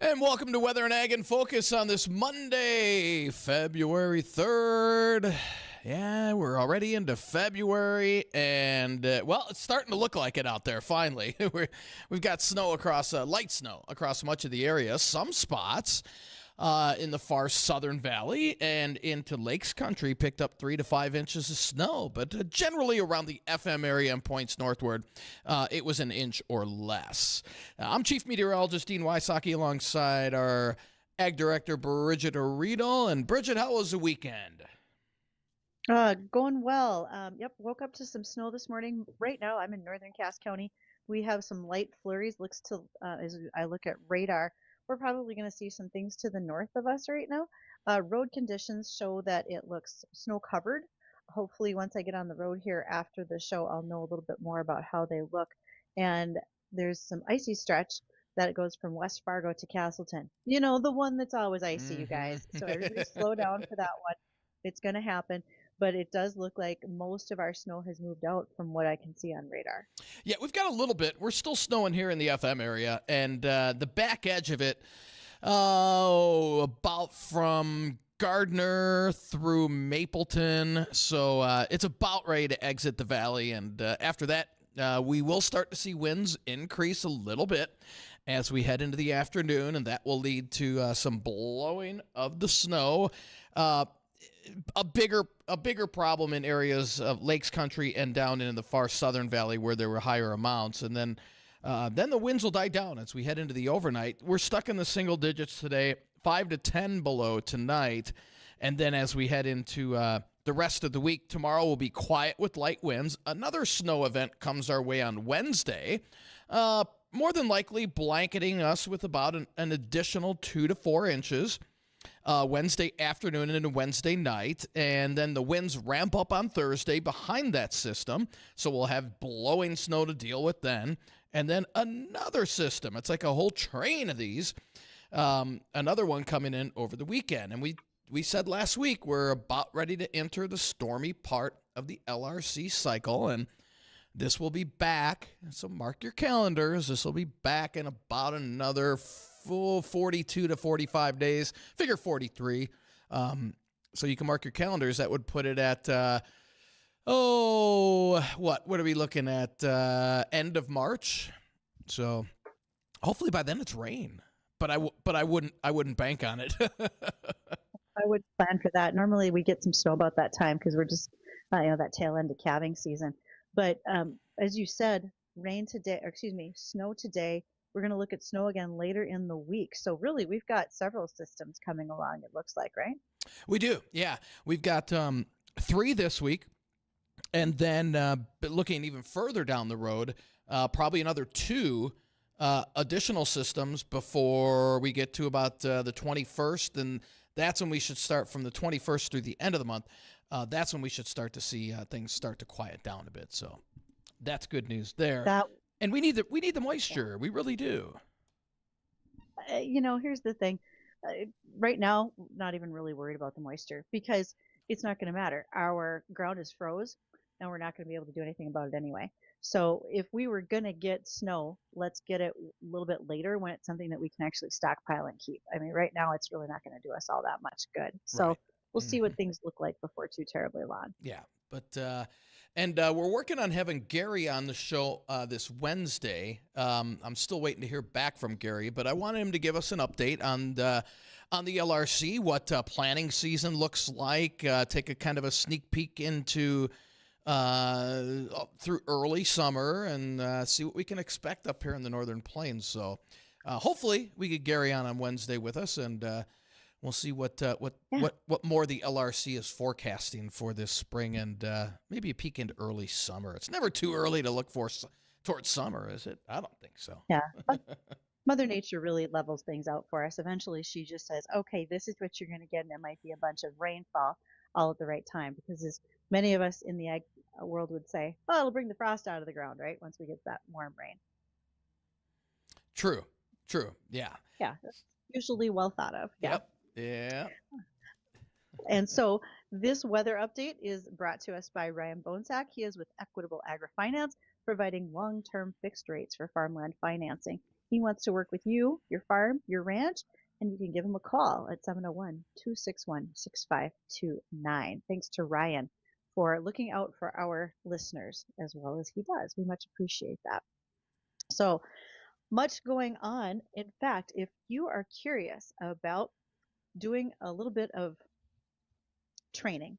And welcome to Weather and Ag in Focus on this Monday, February 3rd. Yeah, we're already into February, and, it's starting to look like it out there, finally. We've got snow light snow across much of the area. Some spots in the far southern valley and into Lakes Country picked up 3 to 5 inches of snow, but generally around the FM area and points northward, it was an inch or less. I'm Chief Meteorologist Dean Wysocki alongside our Ag Director Bridgette Readel. And Bridgette, how was the weekend? Going well. Woke up to some snow this morning. Right now, I'm in northern Cass County. We have some light flurries. As I look at radar, we're probably going to see some things to the north of us right now. Road conditions show that it looks snow covered. Hopefully, once I get on the road here after the show, I'll know a little bit more about how they look. And there's some icy stretch that goes from West Fargo to Castleton. You know, the one that's always icy, you Mm-hmm. guys. So everybody slow down for that one. It's going to happen, but it does look like most of our snow has moved out from what I can see on radar. Yeah, we've got a little bit. We're still snowing here in the FM area, and the back edge of it, about from Gardner through Mapleton. So it's about ready to exit the valley, and after that, we will start to see winds increase a little bit as we head into the afternoon, and that will lead to some blowing of the snow. A bigger problem in areas of Lakes Country and down in the far southern valley where there were higher amounts, and then the winds will die down as we head into the overnight. We're stuck in the single digits today, 5 to 10 below tonight, and then as we head into the rest of the week, tomorrow will be quiet with light winds. Another snow event comes our way on Wednesday, more than likely blanketing us with about an additional 2 to 4 inches. Wednesday afternoon and Wednesday night, and then the winds ramp up on Thursday behind that system, so we'll have blowing snow to deal with then, and then another system. It's like a whole train of these. Another one coming in over the weekend, and we said last week we're about ready to enter the stormy part of the LRC cycle, and this will be back, so mark your calendars. This will be back in about another full 42 to 45 days. Figure 43. So you can mark your calendars. That would put it at, what are we looking at? End of March. So hopefully by then it's rain. But I wouldn't bank on it. I would plan for that. Normally we get some snow about that time because we're just, that tail end of calving season. But as you said, snow today. We're going to look at snow again later in the week. So really, we've got several systems coming along, it looks like, right? We do, yeah. We've got 3 this week, and then but looking even further down the road, probably another 2 additional systems before we get to about the 21st, and that's when we should start from the 21st through the end of the month. That's when we should start to see things start to quiet down a bit. So that's good news there. And we need the moisture. We really do. Here's the thing. Right now, not even really worried about the moisture because it's not going to matter. Our ground is froze, and we're not going to be able to do anything about it anyway. So if we were going to get snow, let's get it a little bit later when it's something that we can actually stockpile and keep. I mean, right now it's really not going to do us all that much good. So Right. we'll see what things look like before too terribly long. Yeah, but we're working on having Gary on the show this Wednesday. I'm still waiting to hear back from Gary, but I wanted him to give us an update on the LRC, what planning season looks like. Take a kind of a sneak peek into through early summer and see what we can expect up here in the Northern Plains. So hopefully we get Gary on Wednesday with us, and we'll see what more the LRC is forecasting for this spring and maybe a peek into early summer. It's never too early to look towards summer, is it? I don't think so. Yeah. Mother Nature really levels things out for us. Eventually, she just says, okay, this is what you're going to get, and it might be a bunch of rainfall all at the right time. Because as many of us in the ag world would say, oh, it'll bring the frost out of the ground, right? Once we get that warm rain. True. Yeah. Yeah. Usually well thought of. Yeah. Yep. Yeah. And so this weather update is brought to us by Ryan Bonesack. He is with Equitable Agri-Finance, providing long-term fixed rates for farmland financing. He wants to work with you, your farm, your ranch, and you can give him a call at 701-261-6529. Thanks to Ryan for looking out for our listeners as well as he does. We much appreciate that. So much going on. In fact, if you are curious about doing a little bit of training,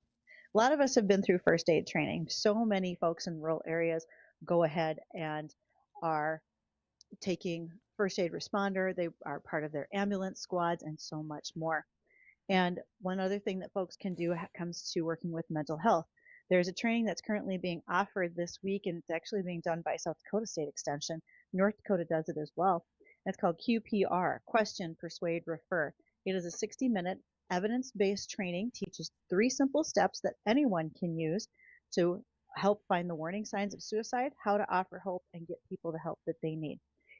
a lot of us have been through first aid training. So many folks in rural areas go ahead and are taking first aid responder. They are part of their ambulance squads and so much more. And one other thing that folks can do comes to working with mental health. There's a training that's currently being offered this week, and it's actually being done by South Dakota State Extension. North Dakota does it as well. It's called QPR, Question, Persuade, Refer. It is a 60-minute evidence-based training, teaches 3 simple steps that anyone can use to help find the warning signs of suicide, how to offer hope, and get people the help that they need.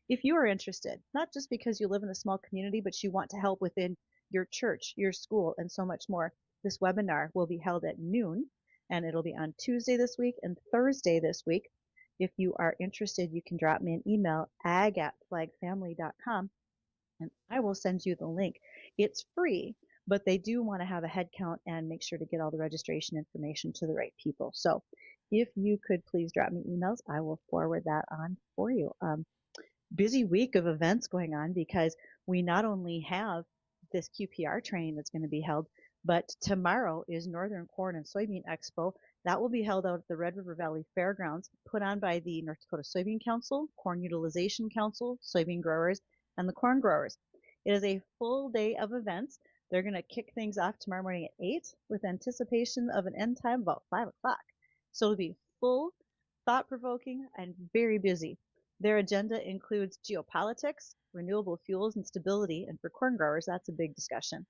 If you are interested, not just because you live in a small community, but you want to help within your church, your school, and so much more, this webinar will be held at noon, and it'll be on Tuesday this week and Thursday this week. If you are interested, you can drop me an email, ag@flagfamily.com, and I will send you the link. It's free, but they do want to have a head count and make sure to get all the registration information to the right people. So if you could please drop me emails, I will forward that on for you. Busy week of events going on because we not only have this QPR training that's going to be held, but tomorrow is Northern Corn and Soybean Expo. That will be held out at the Red River Valley Fairgrounds, put on by the North Dakota Soybean Council, Corn Utilization Council, soybean growers, and the corn growers. It is a full day of events. They're going to kick things off tomorrow morning at 8 with anticipation of an end time about 5 o'clock. So it'll be full, thought-provoking, and very busy. Their agenda includes geopolitics, renewable fuels, and stability, and for corn growers, that's a big discussion.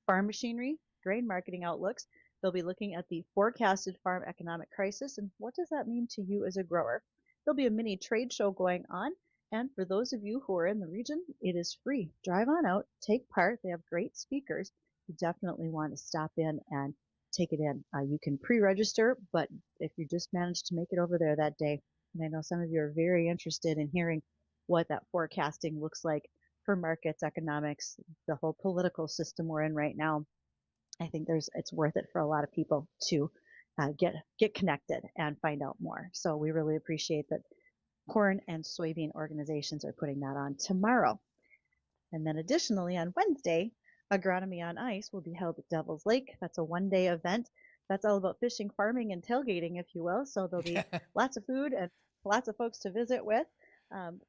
Farm machinery, grain marketing outlooks. They'll be looking at the forecasted farm economic crisis and what does that mean to you as a grower. There'll be a mini trade show going on, and for those of you who are in the region, it is free. Drive on out, take part. They have great speakers. You definitely want to stop in and take it in. You can pre-register, but if you just manage to make it over there that day, and I know some of you are very interested in hearing what that forecasting looks like for markets, economics, the whole political system we're in right now. I think it's worth it for a lot of people to get connected and find out more. So we really appreciate that corn and soybean organizations are putting that on tomorrow. And then additionally on Wednesday, Agronomy on Ice will be held at Devil's Lake. That's a one-day event. That's all about fishing, farming, and tailgating, if you will. So there'll be lots of food and lots of folks to visit with.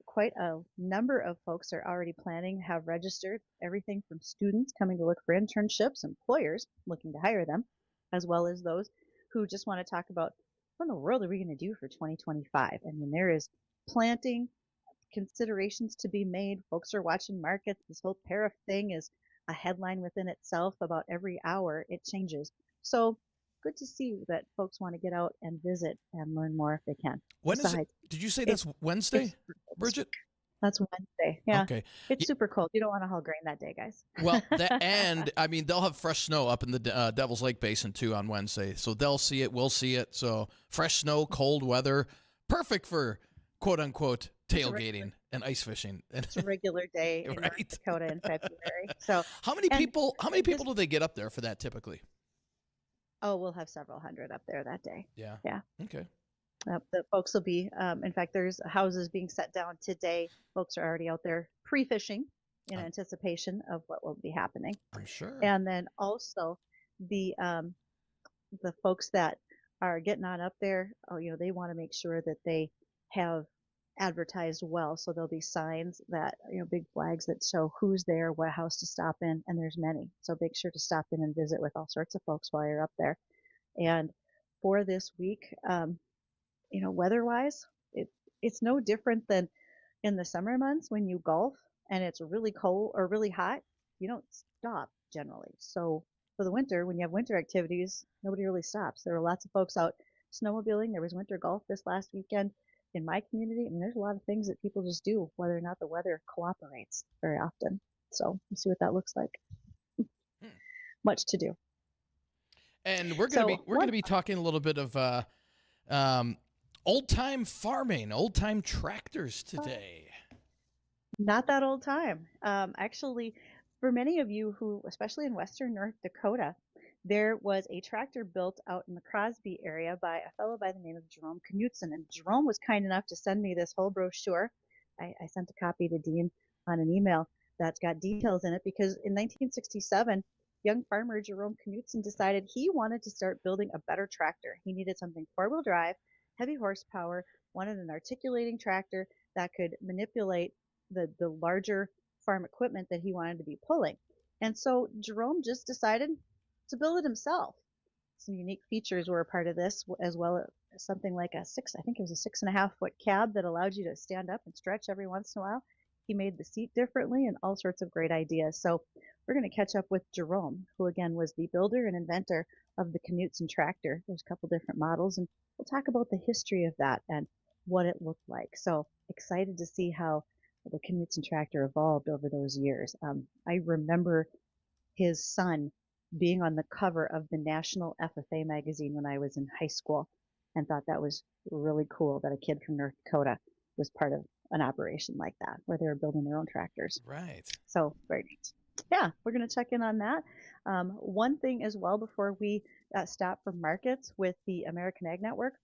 Quite a number of folks are already planning, have registered, everything from students coming to look for internships, employers looking to hire them, as well as those who just want to talk about what in the world are we going to do for 2025? I mean, there is planting considerations to be made. Folks are watching markets. This whole tariff thing is a headline within itself. About every hour it changes. So good to see that folks want to get out and visit and learn more if they can. When is it? Did you say that's Wednesday, Bridgette? That's Wednesday. Yeah. Okay. It's super cold. You don't want to haul grain that day, guys. Well, and I mean, they'll have fresh snow up in the Devil's Lake Basin too on Wednesday. So they'll see it. We'll see it. So fresh snow, cold weather, perfect for quote unquote tailgating and ice fishing. It's a regular day in North Dakota in February. So how many people do they get up there for that typically? Oh, we'll have several hundred up there that day. Yeah. Yeah. Okay. The folks will be, in fact, there's houses being set down today. Folks are already out there pre-fishing in anticipation of what will be happening. I'm sure. And then also the folks that are getting on up there, they want to make sure that they have advertised well. So there'll be signs that, big flags that show who's there, what house to stop in, and there's many. So make sure to stop in and visit with all sorts of folks while you're up there. And for this week, weather-wise, it's no different than in the summer months when you golf and it's really cold or really hot. You don't stop generally. So for the winter, when you have winter activities, nobody really stops. There were lots of folks out snowmobiling. There was winter golf this last weekend in my community. I mean, there's a lot of things that people just do, whether or not the weather cooperates very often. So we'll see what that looks like. Much to do. And we're gonna be talking a little bit of old time farming, old time tractors today. Not that old time. Actually, for many of you who, especially in western North Dakota, there was a tractor built out in the Crosby area by a fellow by the name of Jerome Knudson. And Jerome was kind enough to send me this whole brochure. I sent a copy to Dean on an email that's got details in it because in 1967, young farmer Jerome Knudson decided he wanted to start building a better tractor. He needed something four-wheel drive, heavy horsepower, wanted an articulating tractor that could manipulate the larger farm equipment that he wanted to be pulling. And so Jerome just decided to build it himself. Some unique features were a part of this, as well as something like I think it was a 6.5 foot cab that allowed you to stand up and stretch every once in a while. He made the seat differently and all sorts of great ideas. So we're going to catch up with Jerome, who again was the builder and inventor of the Knudson Tractor. There's a couple different models, and we'll talk about the history of that and what it looked like. So excited to see how the Knudson Tractor evolved over those years. I remember his son being on the cover of the National FFA magazine when I was in high school and thought that was really cool that a kid from North Dakota was part of an operation like that where they were building their own tractors. Right. So very neat. Yeah, we're going to check in on that. One thing as well before we stop for markets with the American Ag Network,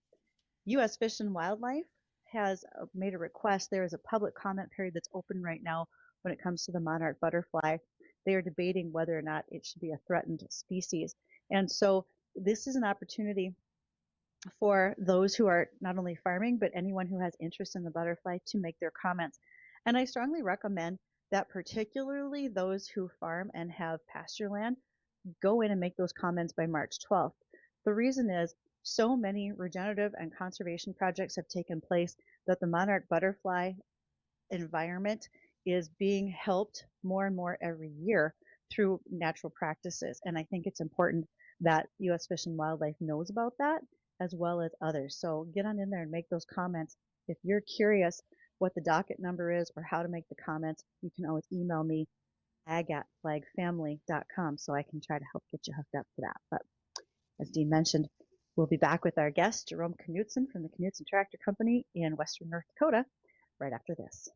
U.S. Fish and Wildlife has made a request. There is a public comment period that's open right now when it comes to the monarch butterfly. They are debating whether or not it should be a threatened species. And so this is an opportunity for those who are not only farming, but anyone who has interest in the butterfly to make their comments. And I strongly recommend that particularly those who farm and have pasture land go in and make those comments by March 12th. The reason is so many regenerative and conservation projects have taken place that the monarch butterfly environment is being helped more and more every year through natural practices. And I think it's important that U.S. Fish and Wildlife knows about that as well as others. So get on in there and make those comments. If you're curious what the docket number is or how to make the comments, you can always email me ag@flagfamily.com so I can try to help get you hooked up to that. But as Dean mentioned, we'll be back with our guest, Jerome Knudson from the Knudson Tractor Company in western North Dakota, right after this.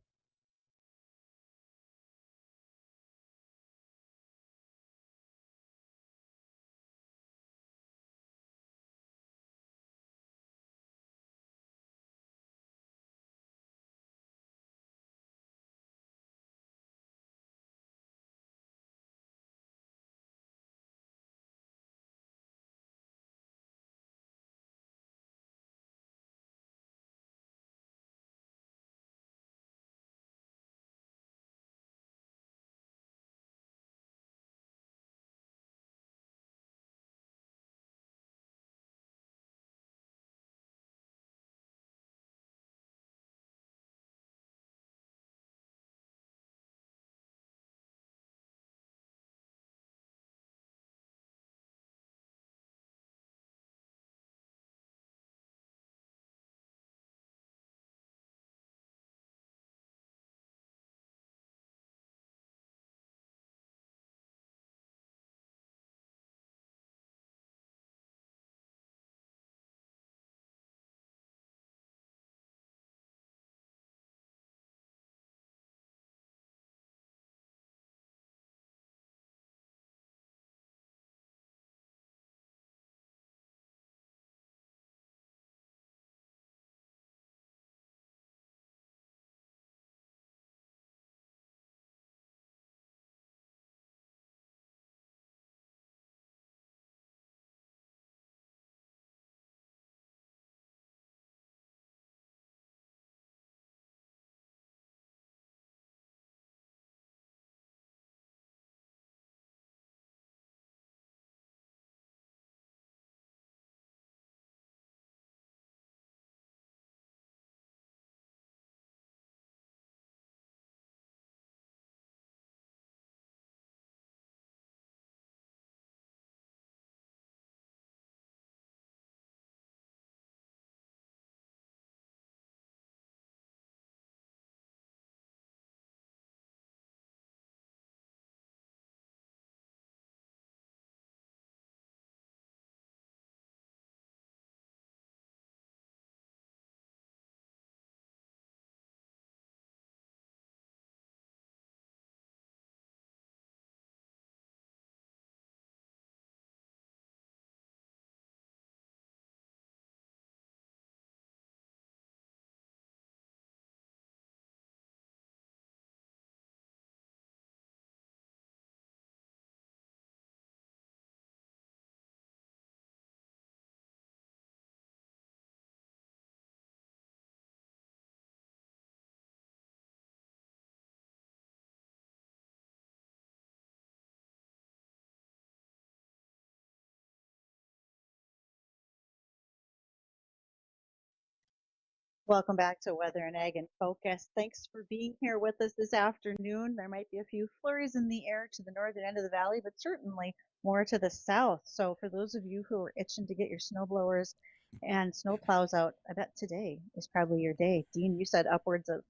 Welcome back to Weather and Ag in Focus. Thanks for being here with us this afternoon. There might be a few flurries in the air to the northern end of the valley, but certainly more to the south. So for those of you who are itching to get your snow blowers and snow plows out, I bet today is probably your day. Dean, you said upwards of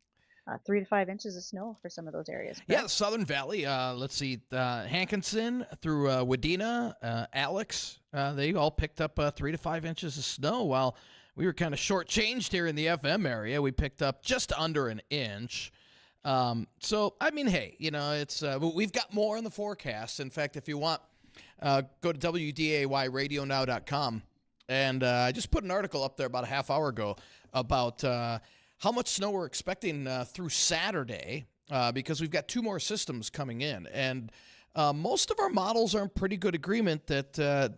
3 to 5 inches of snow for some of those areas, correct? Yeah, the Southern Valley. Let's see, Hankinson through Wadena, Alex. They all picked up 3 to 5 inches of snow. While we were kind of shortchanged here in the FM area, we picked up just under an inch. So I mean, hey, it's we've got more in the forecast. In fact, if you want, go to WDAYRadioNow.com, and I just put an article up there about a half hour ago about how much snow we're expecting through Saturday, because we've got 2 more systems coming in. And most of our models are in pretty good agreement that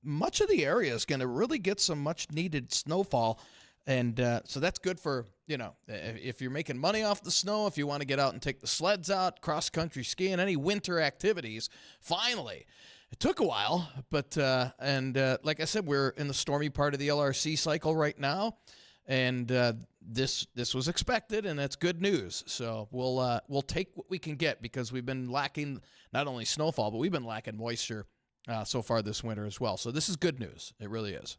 much of the area is going to really get some much-needed snowfall. And so that's good for, if you're making money off the snow, if you want to get out and take the sleds out, cross-country skiing, any winter activities. Finally, it took a while, but like I said, we're in the stormy part of the LRC cycle right now. And this was expected, and that's good news. So we'll take what we can get, because we've been lacking not only snowfall, but we've been lacking moisture so far this winter as well. So this is good news. It really is.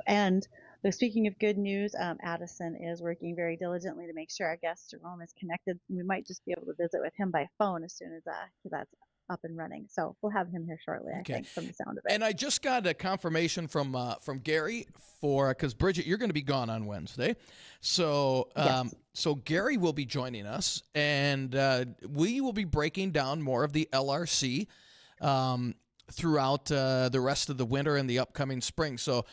And speaking of good news, Addison is working very diligently to make sure our guest Jerome is connected. We might just be able to visit with him by phone as soon as that's up and running. So we'll have him here shortly, Okay. I think, from the sound of it. And I just got a confirmation from Gary because Bridgette, you're going to be gone on Wednesday. So Yes. so Gary will be joining us, and we will be breaking down more of the LRC throughout the rest of the winter and the upcoming spring. So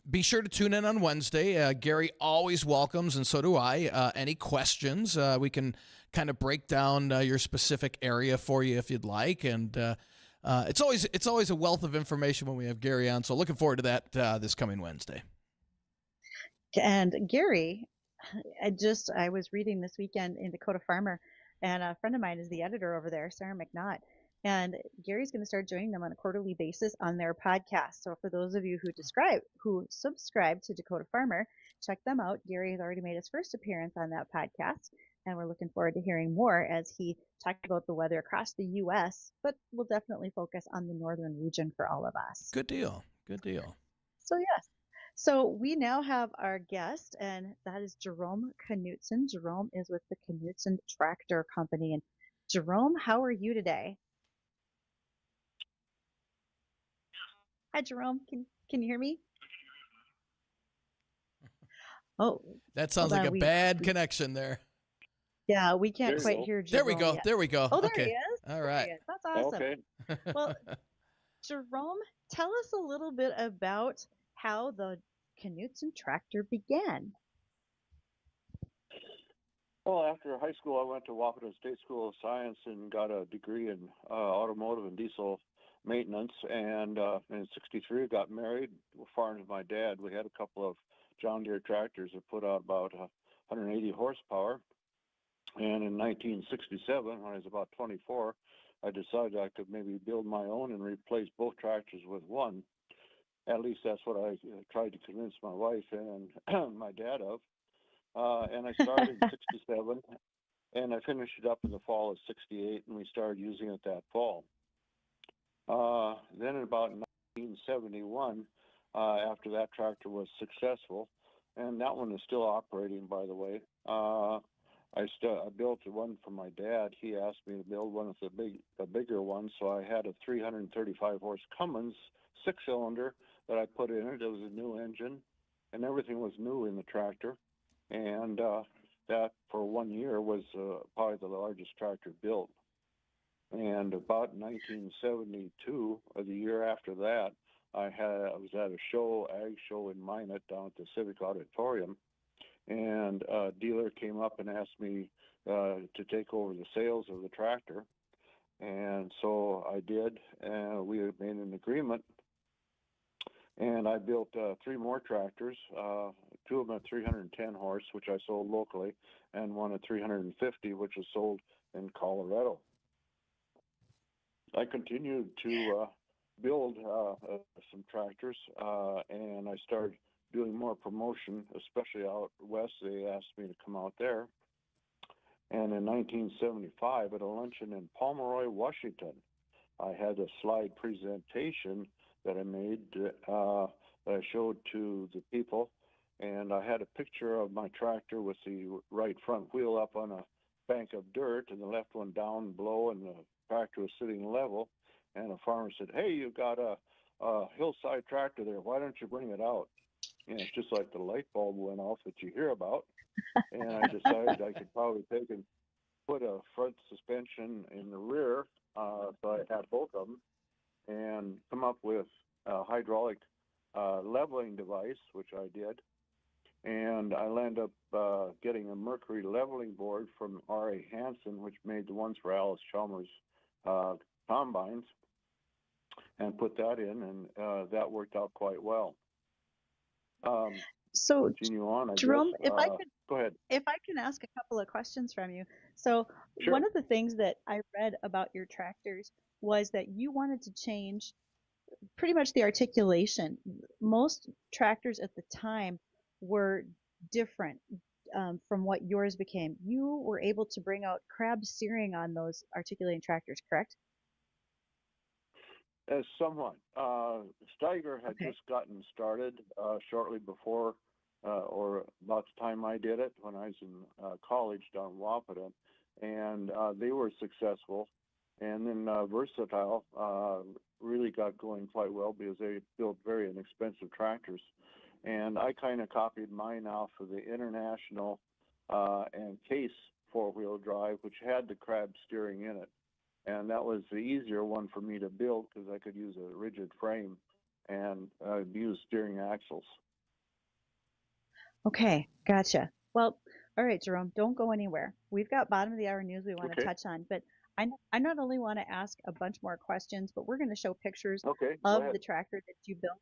be sure to tune in on Wednesday. Gary always welcomes, and so do I, any questions. We can kind of break down your specific area for you if you'd like. And it's always a wealth of information when we have Gary on. So looking forward to that this coming Wednesday. And Gary, I was reading this weekend in Dakota Farmer, and a friend of mine is the editor over there, Sarah McNaught. And Gary's going to start joining them on a quarterly basis on their podcast. So for those of you who subscribe to Dakota Farmer, check them out. Gary has already made his first appearance on that podcast, and we're looking forward to hearing more as he talked about the weather across the U.S., but we'll definitely focus on the northern region for all of us. Good deal. Good deal. So yes. So we now have our guest, and that is Jerome Knudson. Jerome is with the Knudson Tractor Company. And Jerome, how are you today? Hi, Jerome. Can you hear me? Oh, That sounds like a bad connection there. Yeah, we can't quite hear Jerome. There we go. Yet. There we go. Oh, there okay. he is. All right. That's awesome. Okay. Well, Jerome, tell us a little bit about how the Knudson Tractor began. Well, after high school, I went to Wapito State School of Science and got a degree in automotive and diesel maintenance. And in '63, got married, farmed with my dad. We had a couple of John Deere tractors that put out about 180 horsepower. And in 1967, when I was about 24, I decided I could maybe build my own and replace both tractors with one. At least that's what I tried to convince my wife and my dad of. And I started in '67, and I finished it up in the fall of '68, and we started using it that fall. Then in about 1971, after that tractor was successful, and that one is still operating, by the way, I built one for my dad. He asked me to build one of a bigger one, so I had a 335 horse Cummins 6-cylinder that I put in it. It was a new engine, and everything was new in the tractor. And that, for 1 year, was probably the largest tractor built. And about 1972, or the year after that, I was at a show, ag show in Minot down at the Civic Auditorium, and a dealer came up and asked me to take over the sales of the tractor. And so I did, and we made an agreement. And I built 3 more tractors, 2 of them at 310 horse, which I sold locally, and one at 350, which was sold in Colorado. I continued to build some tractors, and I started doing more promotion, especially out west. They asked me to come out there. And in 1975, at a luncheon in Pomeroy, Washington, I had a slide presentation that I made that I showed to the people. And I had a picture of my tractor with the right front wheel up on a bank of dirt and the left one down below, and the tractor was sitting level. And a farmer said, "Hey, you got a hillside tractor there. Why don't you bring it out?" And it's just like the light bulb went off that you hear about. And I decided I could probably take and put a front suspension in the rear, so I had both of them, and come up with a hydraulic leveling device, which I did. And I ended up getting a mercury leveling board from R.A. Hansen, which made the ones for Alice Chalmers combines, and put that in, and that worked out quite well. So, Continue on, I Jerome, guess. Go ahead. if I can ask a couple of questions from you. So, Sure. one of the things that I read about your tractors was that you wanted to change pretty much the articulation. Most tractors at the time were different from what yours became. You were able to bring out crab steering on those articulating tractors, correct? Somewhat. Steiger had Okay. just gotten started shortly before, or about the time I did it, when I was in college down in Wapata, and they were successful. And then Versatile really got going quite well because they built very inexpensive tractors. And I kind of copied mine off of the International and Case four-wheel drive, which had the crab steering in it. And that was the easier one for me to build because I could use a rigid frame and use steering axles. Okay, gotcha. Well, all right, Jerome, don't go anywhere. We've got bottom of the hour news we want to Okay. touch on, but I not only want to ask a bunch more questions, but we're going to show pictures Okay, go of ahead. the tractor that you built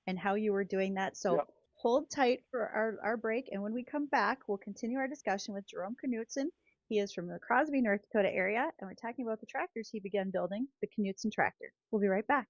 and how you were doing that. So Yep. hold tight for our break, and when we come back, we'll continue our discussion with Jerome Knudson. He is from the Crosby, North Dakota area, and we're talking about the tractors he began building, the Knudson Tractor. We'll be right back.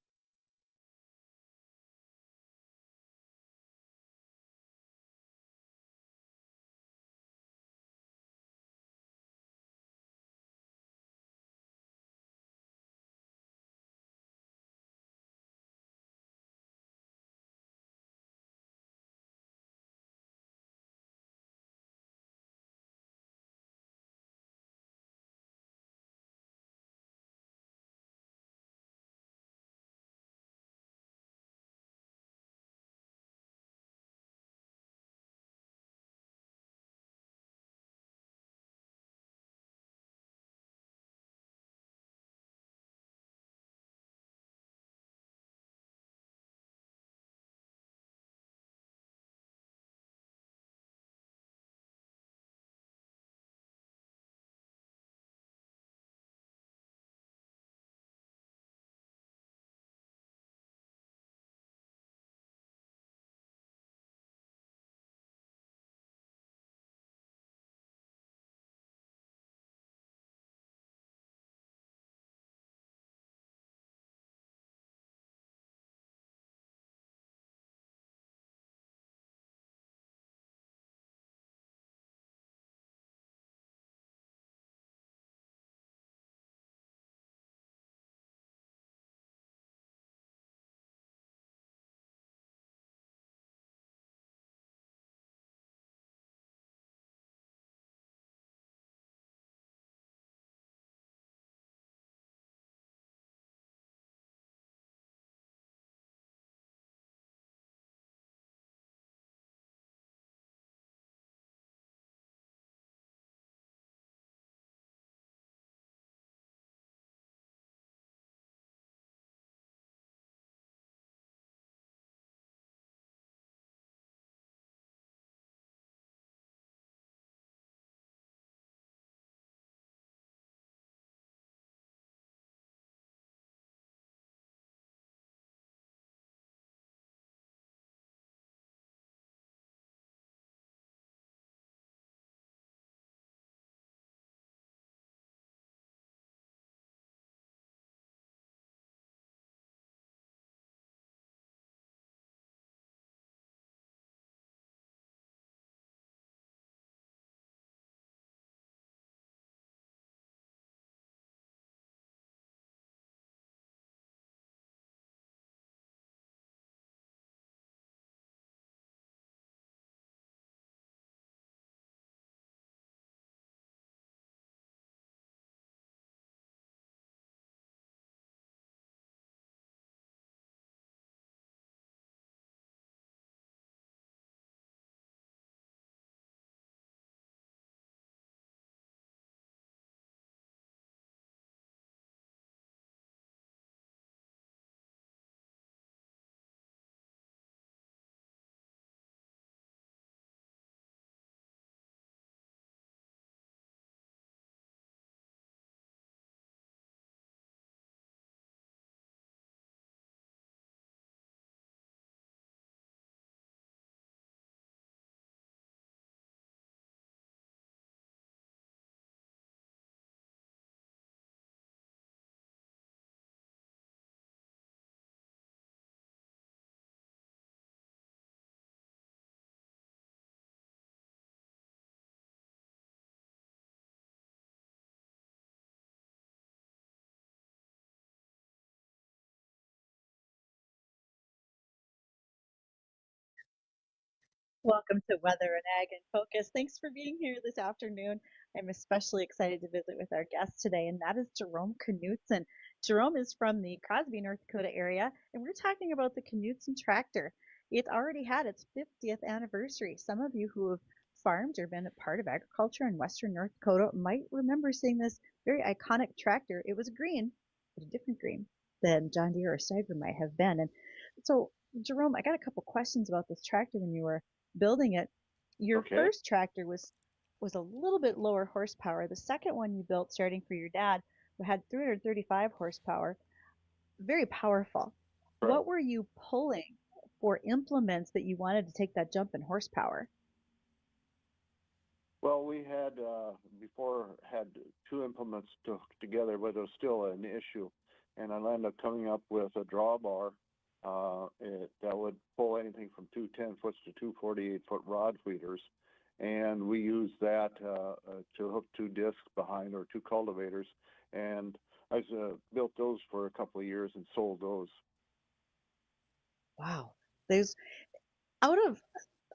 Welcome to Weather and Ag in Focus. Thanks for being here this afternoon. I'm especially excited to visit with our guest today, and that is Jerome Knudson. Jerome is from the Crosby, North Dakota area, and we're talking about the Knudson Tractor. It's already had its 50th anniversary. Some of you who have farmed or been a part of agriculture in western North Dakota might remember seeing this very iconic tractor. It was green, but a different green than John Deere or Steiger might have been. And so, Jerome, I got a couple questions about this tractor when you were building it. Your Okay. first tractor was a little bit lower horsepower. The second one you built starting for your dad had 335 horsepower, very powerful. Right. What were you pulling for implements that you wanted to take that jump in horsepower? Well, we had before had two implements together, but it was still an issue, and I ended up coming up with a drawbar that would pull anything from two 10-foot to two 48-foot rod feeders, and we used that to hook two discs behind or two cultivators, and I built those for a couple of years and sold those. Wow. Those out of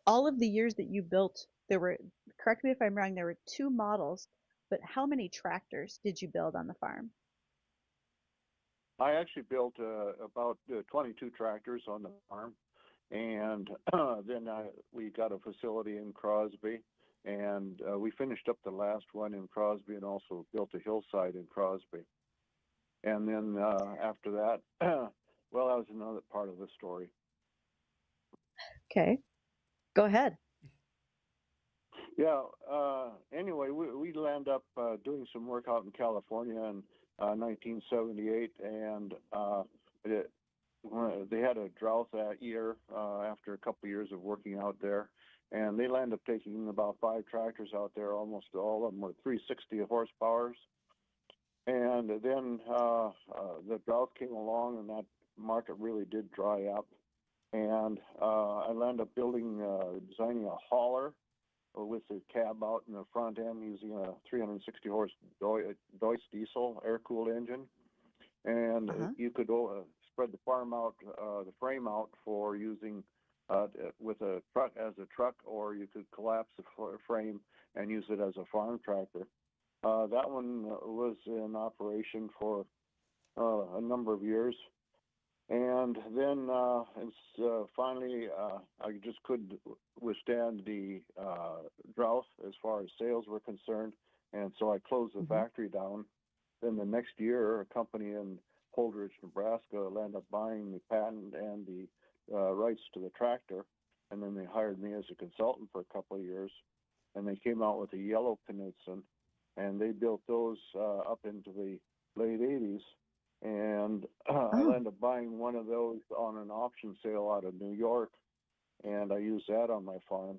all of the years that you built, there were, correct me if I'm wrong, there were two models, but how many tractors did you build on the farm? I actually built about 22 tractors on the farm, and then we got a facility in Crosby, and we finished up the last one in Crosby and also built a hillside in Crosby. And then after that, well, that was another part of the story. Okay, go ahead. Yeah, anyway, we land up doing some work out in California in 1978, and they had a drought that year after a couple of years of working out there, and they landed up taking about 5 tractors out there. Almost all of them were 360 horsepowers, and then the drought came along, and that market really did dry up, and I landed up designing a hauler with the cab out in the front end using a 360 horse Deutz diesel air-cooled engine, and you could spread the frame out for using with a truck as a truck, or you could collapse the frame and use it as a farm tractor. That one was in operation for a number of years, and then finally I just couldn't withstand the drought as far as sales were concerned, and so I closed the factory down. Then the next year, a company in Holdridge, Nebraska, landed up buying the patent and the rights to the tractor, and then they hired me as a consultant for a couple of years, and they came out with a yellow Knudson, and they built those up into the late 80s. And I ended up buying one of those on an auction sale out of New York, and I used that on my farm.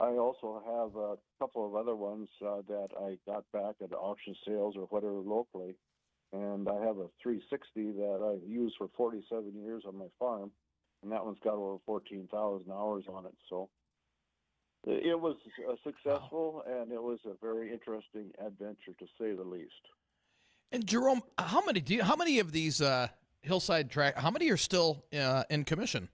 I also have a couple of other ones that I got back at auction sales or whatever locally, and I have a 360 that I used for 47 years on my farm, and that one's got over 14,000 hours on it. So it was successful, and it was a very interesting adventure, to say the least. And Jerome, how many of these hillside how many are still in commission?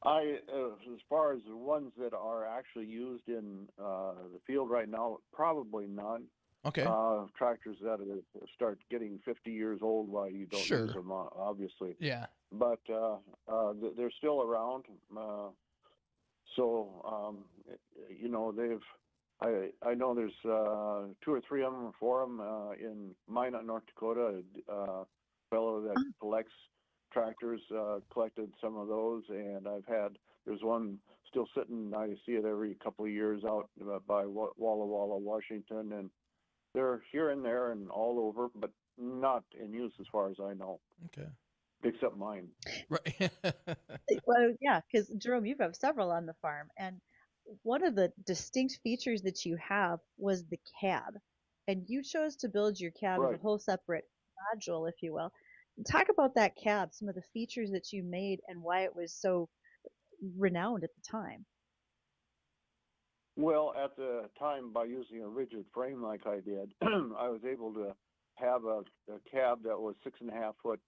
As far as the ones that are actually used in the field right now, probably none. Okay. Tractors that start getting 50 years old, why you don't use them, obviously. Yeah. But they're still around. So I know there's 2 or 3 of them, or 4 of them in Minot, North Dakota. A fellow that collects tractors collected some of those, and there's one still sitting. I see it every couple of years out by Walla Walla, Washington, and they're here and there and all over, but not in use as far as I know. Okay. Except mine. Right. Well, yeah, because Jerome, you have several on the farm, and one of the distinct features that you have was the cab, and you chose to build your cab as a whole separate module, if you will. Talk about that cab, some of the features that you made, and why it was so renowned at the time. Well, at the time, by using a rigid frame like I did, I was able to have a cab that was 6.5 foot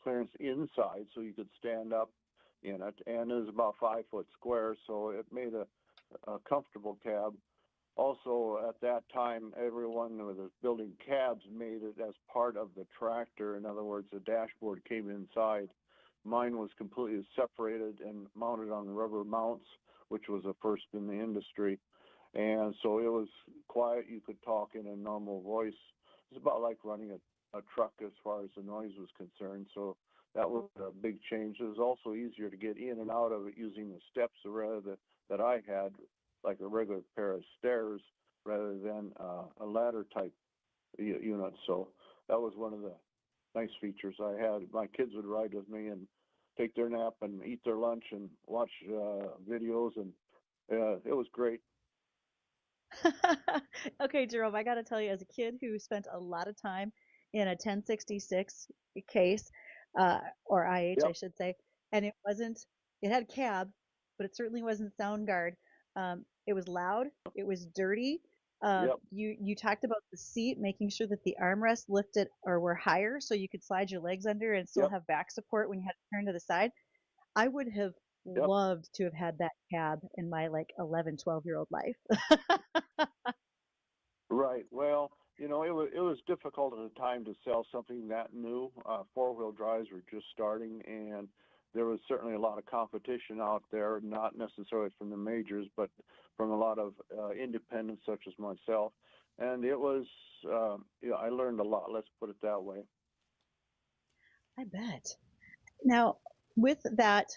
clearance inside, so you could stand up in it, and it was about 5 foot square, so it made a comfortable cab. Also, at that time, everyone who was building cabs made it as part of the tractor. In other words, the dashboard came inside. Mine was completely separated and mounted on rubber mounts, which was a first in the industry. And so it was quiet. You could talk in a normal voice. It's about like running a truck as far as the noise was concerned. So that was a big change. It was also easier to get in and out of it using the steps rather that I had, like a regular pair of stairs rather than a ladder type unit. So that was one of the nice features I had. My kids would ride with me and take their nap and eat their lunch and watch videos, and it was great. Okay, Jerome, I got to tell you, as a kid who spent a lot of time in a 1066 case, or IH, I Yep. should say, and it had cab, but it certainly wasn't sound guard. It was loud, it was dirty. Yep. You talked about the seat, making sure that the armrests lifted or were higher so you could slide your legs under and still Yep. have back support when you had to turn to the side. I would have Yep. loved to have had that cab in my like 11, 12-year-old life. Right. Well, it was difficult at the time to sell something that new. Four-wheel drives were just starting, and there was certainly a lot of competition out there, not necessarily from the majors, but from a lot of independents such as myself. And it was, I learned a lot. Let's put it that way. I bet. Now, with that,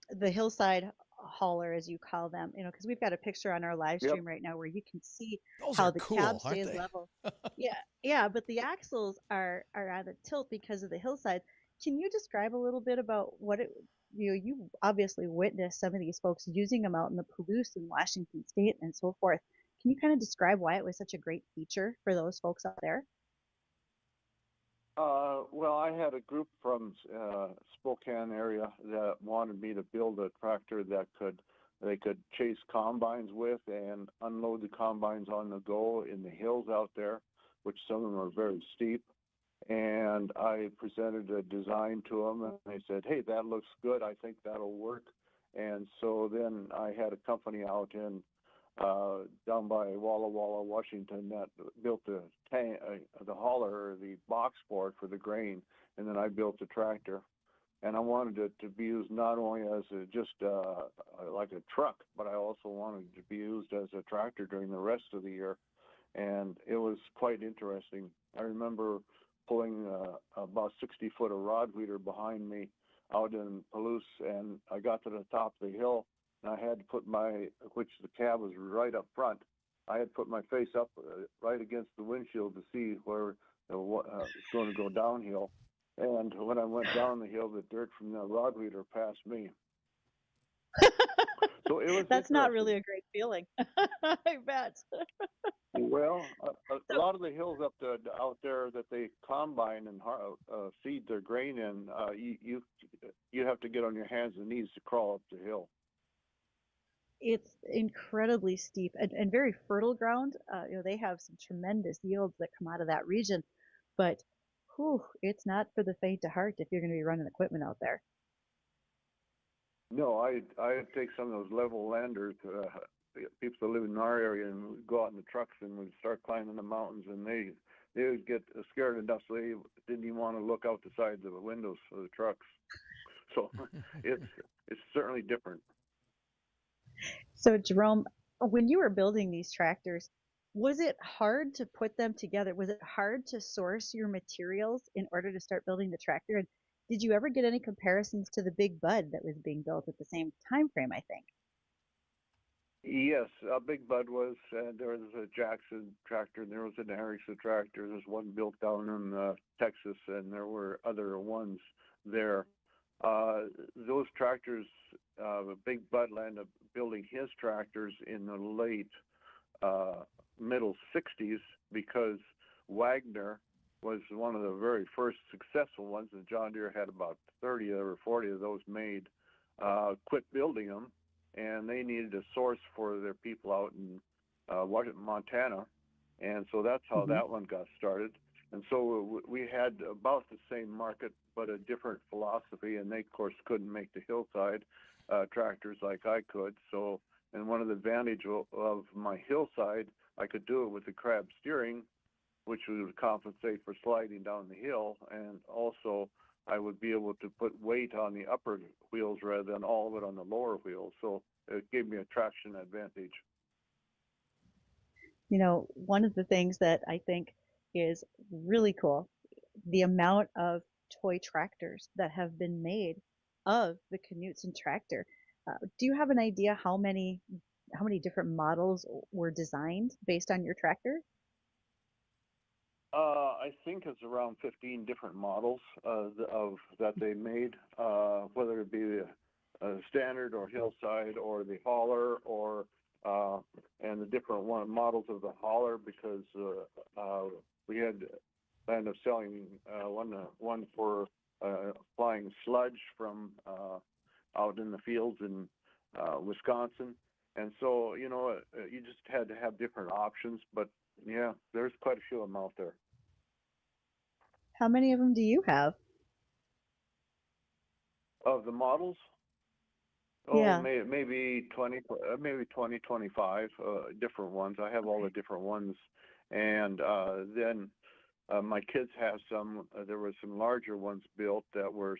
the hillside hauler, as you call them, because we've got a picture on our live Yep. stream right now where you can see Those how are the cool, cab aren't stays they? level. Yeah, but the axles are on a tilt because of the hillside. Can you describe a little bit about what you obviously witnessed some of these folks using them out in the Palouse in Washington State and so forth. Can you kind of describe why it was such a great feature for those folks out there? Well, I had a group from Spokane area that wanted me to build a tractor that they could chase combines with and unload the combines on the go in the hills out there, which some of them are very steep. And I presented a design to them, and they said, "Hey, that looks good. I think that'll work." And so then I had a company out in down by Walla Walla, Washington, that built the tank, the hauler, or the box board for the grain, and then I built the tractor. And I wanted it to be used not only as like a truck, but I also wanted it to be used as a tractor during the rest of the year. And it was quite interesting. I remember pulling about 60 foot of rod weeder behind me out in Palouse, and I got to the top of the hill, and I had to put which the cab was right up front. I had to put my face up right against the windshield to see where it's going to go downhill. And when I went down the hill, the dirt from the rod weeder passed me. So it was That's not interesting. really a great feeling. I bet. Well, a lot of the hills out there that they combine and feed their grain in, you have to get on your hands and knees to crawl up the hill. It's incredibly steep and very fertile ground. They have some tremendous yields that come out of that region, but it's not for the faint of heart if you're going to be running equipment out there. No, I'd take some of those level landers, people that live in our area, and we'd go out in the trucks and we'd start climbing the mountains, and they would get scared enough so they didn't even want to look out the sides of the windows of the trucks. So it's certainly different. So, Jerome, when you were building these tractors, was it hard to put them together? Was it hard to source your materials in order to start building the tractor? And did you ever get any comparisons to the Big Bud that was being built at the same time frame, I think? Yes, Big Bud was, there was a Jackson tractor, and there was an Erickson tractor. There's one built down in Texas, and there were other ones there. Those tractors, Big Bud ended up building his tractors in the late middle 60s because Wagner was one of the very first successful ones, and John Deere had about 30 or 40 of those made, quit building them, and they needed a source for their people out in Montana, and so that's how that one got started. And so we had about the same market, but a different philosophy. And they, of course, couldn't make the hillside tractors like I could. So, and one of the advantages of my hillside, I could do it with the crab steering, which would compensate for sliding down the hill. And also, I would be able to put weight on the upper wheels rather than all of it on the lower wheels. So it gave me a traction advantage. You know, one of the things that I think is really cool, the amount of toy tractors that have been made of the Knudson tractor. Do you have an idea how many different models were designed based on your tractor? I think it's around 15 different models of that they made, whether it be a standard or hillside or the hauler or and the different models of the hauler, because we had planned of selling one for applying sludge from out in the fields in Wisconsin. And so, you know, you just had to have different options, but yeah, there's quite a few of them out there. How many of them do you have? Of the models, Yeah. maybe 20, maybe 20, 25 different ones. I have all the different ones. And then my kids have some, there were some larger ones built that were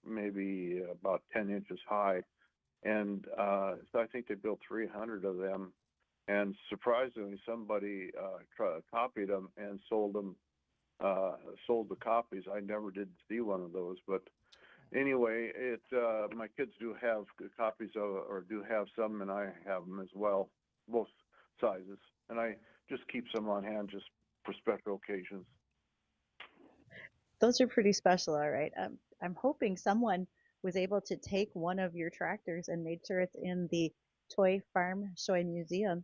maybe about 10 inches high. And so I think they built 300 of them. And surprisingly, somebody copied them and sold the copies. I never did see one of those, but anyway, my kids do have copies of, or do have some, and I have them as well, both sizes. And I just keep some on hand just for special occasions. Those are pretty special, all right. I'm hoping someone was able to take one of your tractors and made sure it's in the Toy Farm Show Museum,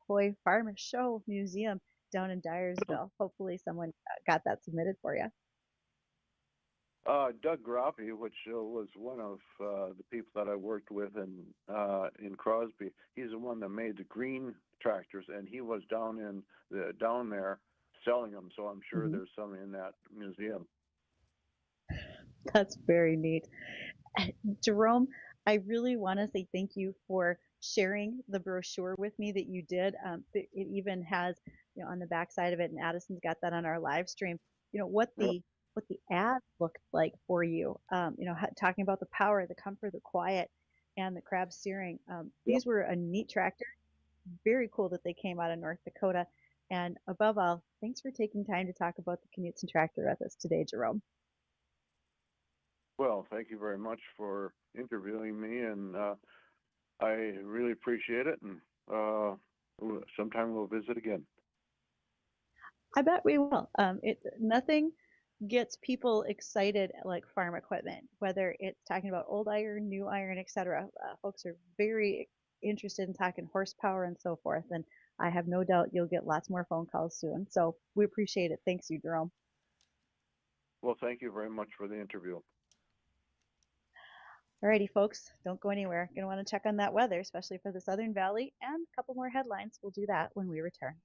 Toy Farm Show Museum down in Dyersville. Hopefully someone got that submitted for you. Doug Groppe, which was one of the people that I worked with in Crosby, he's the one that made the green tractors, and he was down there selling them. So I'm sure there's some in that museum. That's very neat. Jerome, I really want to say thank you for sharing the brochure with me that you did. It even has, you know, on the back side of it, and Addison's got that on our live stream, you know, what the ad looked like for you. You know, talking about the power, the comfort, the quiet, and the crab steering. These were a neat tractor. Very cool that they came out of North Dakota. And above all, thanks for taking time to talk about the Knudson tractor with us today, Jerome. Well, thank you very much for interviewing me, and I really appreciate it. And sometime we'll visit again. I bet we will. Nothing gets people excited like farm equipment, whether it's talking about old iron, new iron, etc. Folks are very interested in talking horsepower and so forth, and I have no doubt you'll get lots more phone calls soon. So we appreciate it. Thanks, you, Jerome. Well, thank you very much for the interview. Alrighty, folks, don't go anywhere. Going to want to check on that weather, especially for the Southern Valley, and a couple more headlines. We'll do that when we return.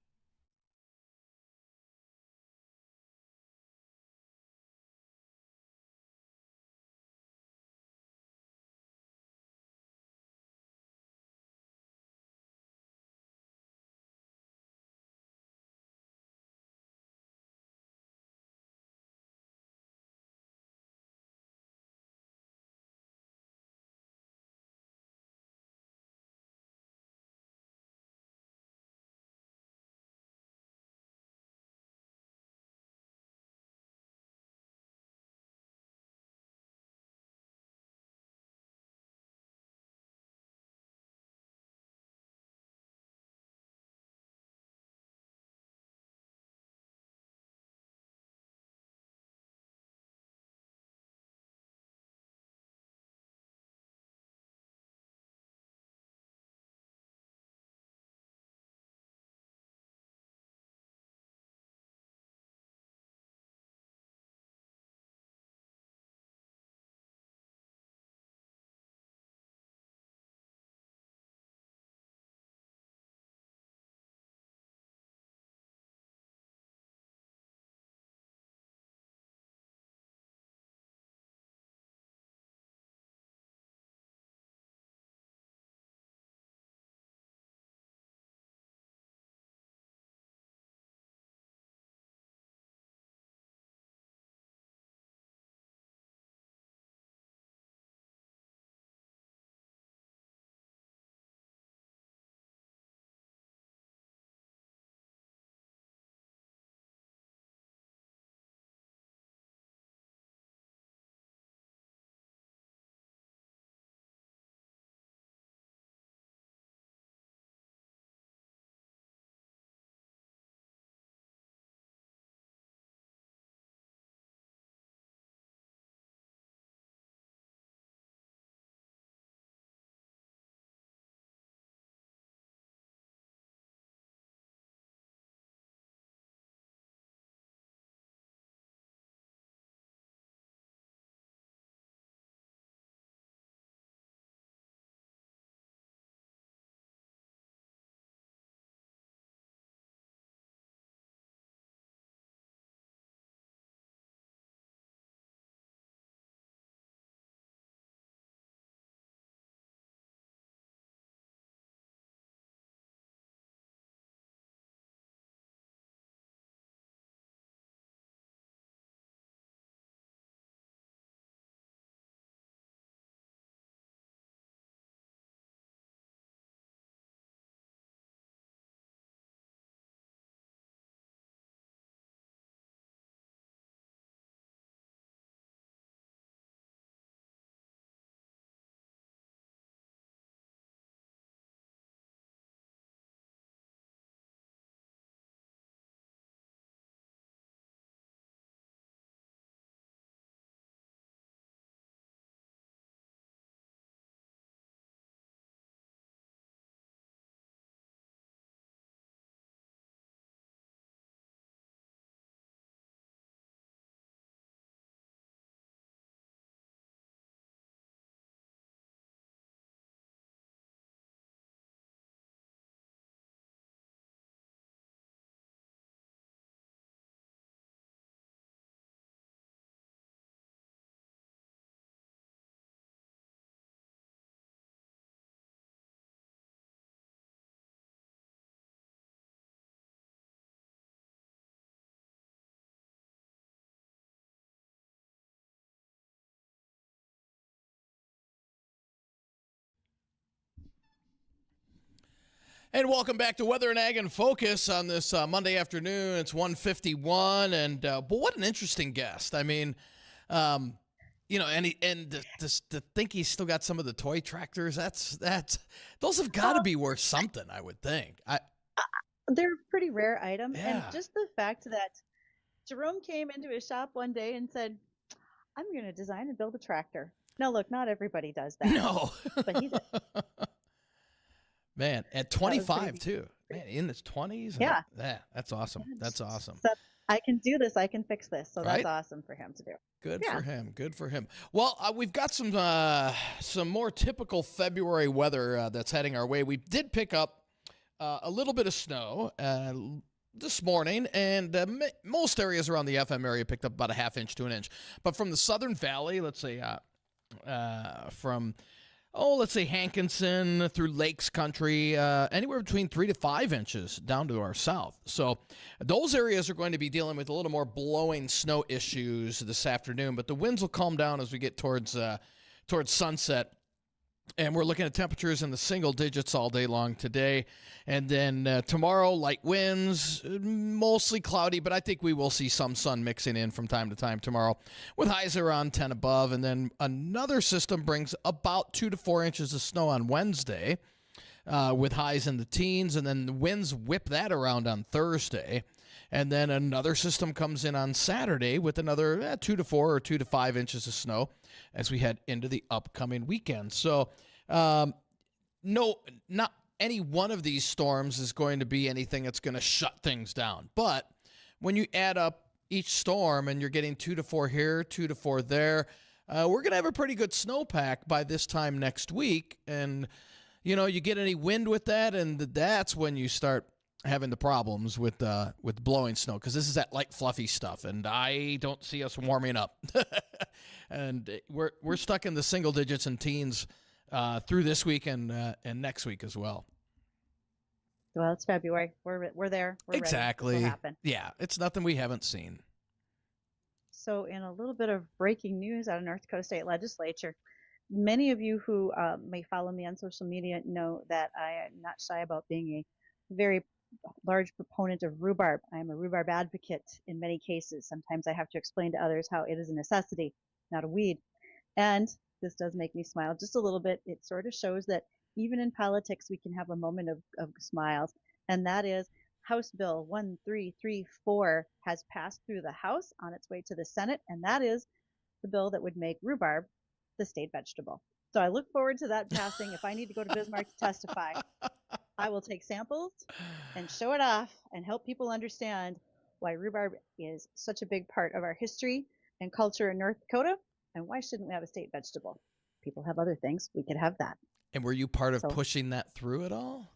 And welcome back to Weather and Ag in Focus on this Monday afternoon. It's 1:51, and but what an interesting guest. I mean, to think he's still got some of the toy tractors. Those have got to be worth something, I would think. They're a pretty rare item, and Yeah. just the fact that Jerome came into his shop one day and said, "I'm going to design and build a tractor." Now, look, not everybody does that. No, but he did. Man, at 25 too. Man, in his 20s. Yeah. That's awesome. That's awesome. So I can do this. I can fix this. So Right? that's awesome for him to do. Good for him. Good for him. Well, we've got some more typical February weather that's heading our way. We did pick up a little bit of snow this morning, and most areas around the FM area picked up about a half inch to an inch. But from the Southern Valley, let's say Hankinson through Lakes Country, anywhere between 3 to 5 inches down to our south. So those areas are going to be dealing with a little more blowing snow issues this afternoon, but the winds will calm down as we get towards sunset. And we're looking at temperatures in the single digits all day long today. And then tomorrow, light winds, mostly cloudy, but I think we will see some sun mixing in from time to time tomorrow with highs around 10 above. And then another system brings about 2 to 4 inches of snow on Wednesday with highs in the teens. And then the winds whip that around on Thursday. And then another system comes in on Saturday with another 2 to 4 or 2 to 5 inches of snow as we head into the upcoming weekend. So, no, not any one of these storms is going to be anything that's going to shut things down. But when you add up each storm and you're getting 2 to 4 here, 2 to 4 there, we're going to have a pretty good snowpack by this time next week. And, you get any wind with that, and that's when you start having the problems with blowing snow, because this is that light fluffy stuff, and I don't see us warming up. And we're stuck in the single digits and teens through this week and next week as well. Well, it's February. We're there. We're exactly. Ready. It'll happen. Yeah, it's nothing we haven't seen. So, in a little bit of breaking news out of North Dakota State Legislature, many of you who may follow me on social media know that I am not shy about being a very large proponent of rhubarb. I am a rhubarb advocate in many cases. Sometimes I have to explain to others how it is a necessity, not a weed. And this does make me smile just a little bit. It sort of shows that even in politics, we can have a moment of smiles. And that is House Bill 1334 has passed through the House on its way to the Senate. And that is the bill that would make rhubarb the state vegetable. So I look forward to that passing. If I need to go to Bismarck to testify, I will take samples and show it off and help people understand why rhubarb is such a big part of our history and culture in North Dakota, and why shouldn't we have a state vegetable? People have other things. We could have that. And were you part of pushing that through at all?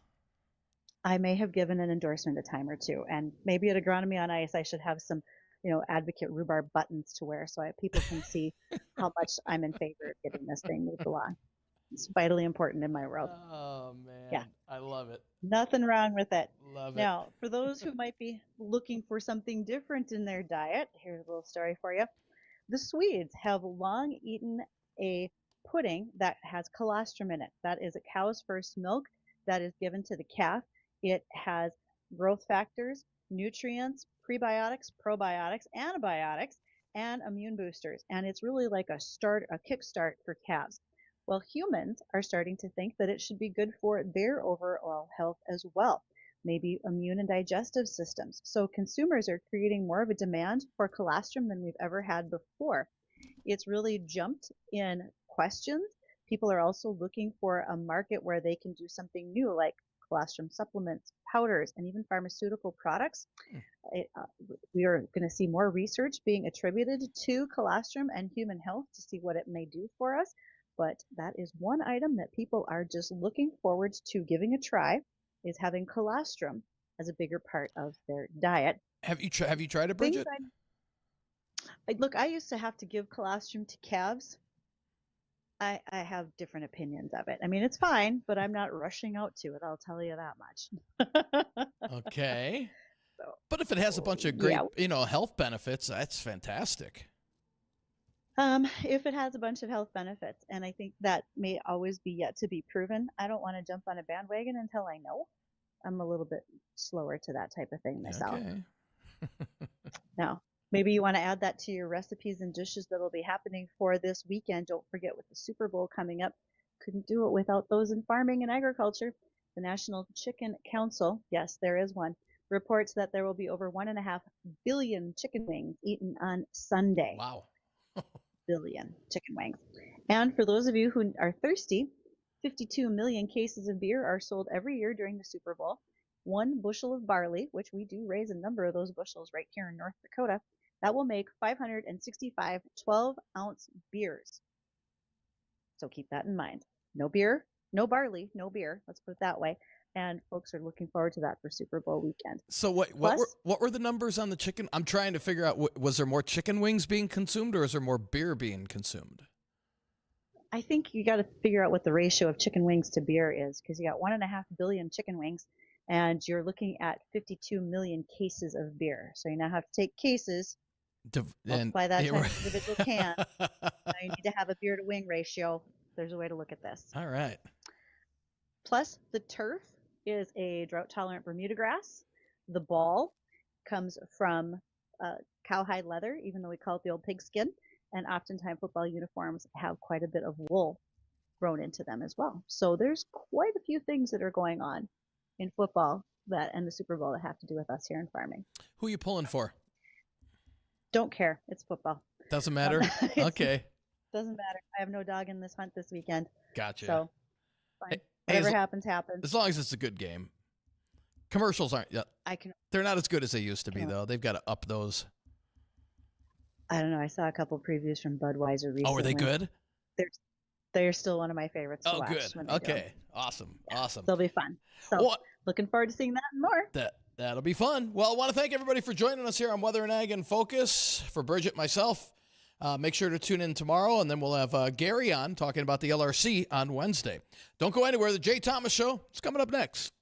I may have given an endorsement a time or two, and maybe at Agronomy on Ice, I should have some, advocate rhubarb buttons to wear so people can see how much I'm in favor of getting this thing moved along. It's vitally important in my world. Oh, man. Yeah. I love it. Nothing wrong with it. Love it. Now, for those who might be looking for something different in their diet, here's a little story for you. The Swedes have long eaten a pudding that has colostrum in it. That is a cow's first milk that is given to the calf. It has growth factors, nutrients, prebiotics, probiotics, antibiotics, and immune boosters. And it's really like a kickstart for calves. Well, humans are starting to think that it should be good for their overall health as well, maybe immune and digestive systems. So consumers are creating more of a demand for colostrum than we've ever had before. It's really jumped in questions. People are also looking for a market where they can do something new, like colostrum supplements, powders, and even pharmaceutical products. We are going to see more research being attributed to colostrum and human health to see what it may do for us. But that is one item that people are just looking forward to giving a try, is having colostrum as a bigger part of their diet. Have you tried it, Bridgette? Look, I used to have to give colostrum to calves. I have different opinions of it. I mean, it's fine, but I'm not rushing out to it. I'll tell you that much. Okay. But if it has a bunch of great, health benefits, that's fantastic. If it has a bunch of health benefits, and I think that may always be yet to be proven. I don't want to jump on a bandwagon until I know. I'm a little bit slower to that type of thing myself. Okay. Now, maybe you want to add that to your recipes and dishes that'll be happening for this weekend. Don't forget, with the Super Bowl coming up, couldn't do it without those in farming and agriculture. The National Chicken Council, yes, there is one, reports that there will be over 1.5 billion chicken wings eaten on Sunday. Wow. Billion chicken wings. And for those of you who are thirsty, 52 million cases of beer are sold every year during the Super Bowl. 1 bushel of barley, which we do raise a number of those bushels right here in North Dakota, that will make 565 12-ounce beers. So keep that in mind. No beer, no barley, no beer. Let's put it that way. And folks are looking forward to that for Super Bowl weekend. So what were the numbers on the chicken? I'm trying to figure out, was there more chicken wings being consumed or is there more beer being consumed? I think you got to figure out what the ratio of chicken wings to beer is, because you got 1.5 billion chicken wings and you're looking at 52 million cases of beer. So you now have to take cases, multiply that times individual can. Now you need to have a beer to wing ratio. There's a way to look at this. All right. Plus, the turf is a drought-tolerant Bermuda grass. The ball comes from cowhide leather, even though we call it the old pigskin. And oftentimes football uniforms have quite a bit of wool grown into them as well. So there's quite a few things that are going on in football and the Super Bowl that have to do with us here in farming. Who are you pulling for? Don't care. It's football. Doesn't matter? Okay. Doesn't matter. I have no dog in this hunt this weekend. Gotcha. So, fine. Whatever happens, happens. As long as it's a good game. Commercials aren't yet. They're not as good as they used to be, though. They've got to up those. I don't know. I saw a couple previews from Budweiser recently. Oh, are they good? They're still one of my favorites to watch. Good. Okay. Awesome. Yeah, awesome. They'll be fun. So looking forward to seeing that and more. That'll be fun. Well, I want to thank everybody for joining us here on Weather and Ag in Focus. For Bridgette, myself, make sure to tune in tomorrow, and then we'll have Gary on talking about the LRC on Wednesday. Don't go anywhere. The Jay Thomas Show is coming up next.